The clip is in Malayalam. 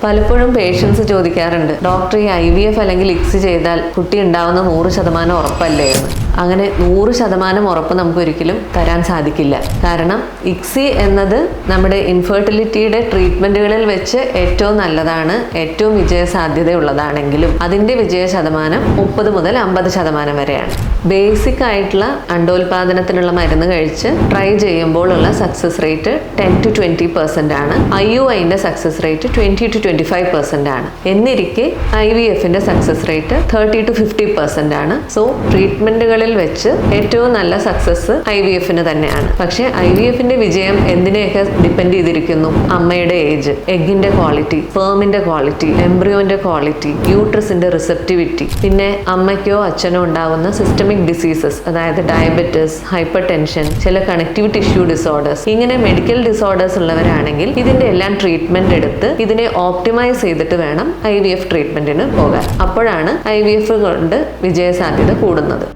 പലപ്പോഴും പേഷ്യൻസ് ചോദിക്കാറുണ്ട്, ഡോക്ടർ ഈ IVF അല്ലെങ്കിൽ ICSI ചെയ്താൽ കുട്ടി ഉണ്ടാവുന്ന 100% ഉറപ്പല്ലേ എന്ന്. അങ്ങനെ 100% ഉറപ്പ് നമുക്ക് ഒരിക്കലും തരാൻ സാധിക്കില്ല. കാരണം ICSI എന്നത് നമ്മുടെ ഇൻഫെർട്ടിലിറ്റിയുടെ ട്രീറ്റ്മെന്റുകളിൽ വെച്ച് ഏറ്റവും നല്ലതാണ്, ഏറ്റവും വിജയസാധ്യതയുള്ളതാണെങ്കിലും അതിന്റെ വിജയ ശതമാനം 30 മുതൽ 50% വരെയാണ്. ബേസിക് ആയിട്ടുള്ള അണ്ടോൽപാദനത്തിനുള്ള മരുന്ന് കഴിച്ച് ട്രൈ ചെയ്യുമ്പോൾ ഉള്ള സക്സസ് റേറ്റ് 10 to 20% ആണ്. IUIന്റെ സക്സസ് റേറ്റ് 20 to 25% ആണ്. എന്നിരിക്കെ IVFന്റെ സക്സസ് റേറ്റ് 30 to 50% ആണ്. സോ ട്രീറ്റ്മെന്റുകളിൽ വെച്ച് ഏറ്റവും നല്ല സക്സസ് IVFന് തന്നെയാണ്. പക്ഷേ IVFന്റെ വിജയം എന്തിനെയൊക്കെ ഡിപ്പെൻഡ് ചെയ്തിരിക്കുന്നു? അമ്മയുടെ ഏജ്, എഗ്ഗിന്റെ ക്വാളിറ്റി, സ്പേമിന്റെ ക്വാളിറ്റി, എംബ്രിയോന്റെ ക്വാളിറ്റി, യൂട്രസിന്റെ റിസെപ്റ്റിവിറ്റി, പിന്നെ അമ്മയ്ക്കോ അച്ഛനോ ഉണ്ടാകുന്ന സിസ്റ്റമിക് ഡിസീസസ്, അതായത് ഡയബറ്റിസ്, ഹൈപ്പർ ടെൻഷൻ, ചില കണക്റ്റീവ് ടിഷ്യൂ ഡിസോർഡേഴ്സ്, ഇങ്ങനെ മെഡിക്കൽ ഡിസോർഡേഴ്സ് ഉള്ളവരാണെങ്കിൽ ഇതിന്റെ എല്ലാം ട്രീറ്റ്മെന്റ് എടുത്ത് ഇതിനെ ഓപ്റ്റിമൈസ് ചെയ്തിട്ട് വേണം IVF ട്രീറ്റ്മെന്റിന് പോകാൻ. അപ്പോഴാണ് IVF കൊണ്ട് വിജയസാധ്യത കൂടുന്നത്.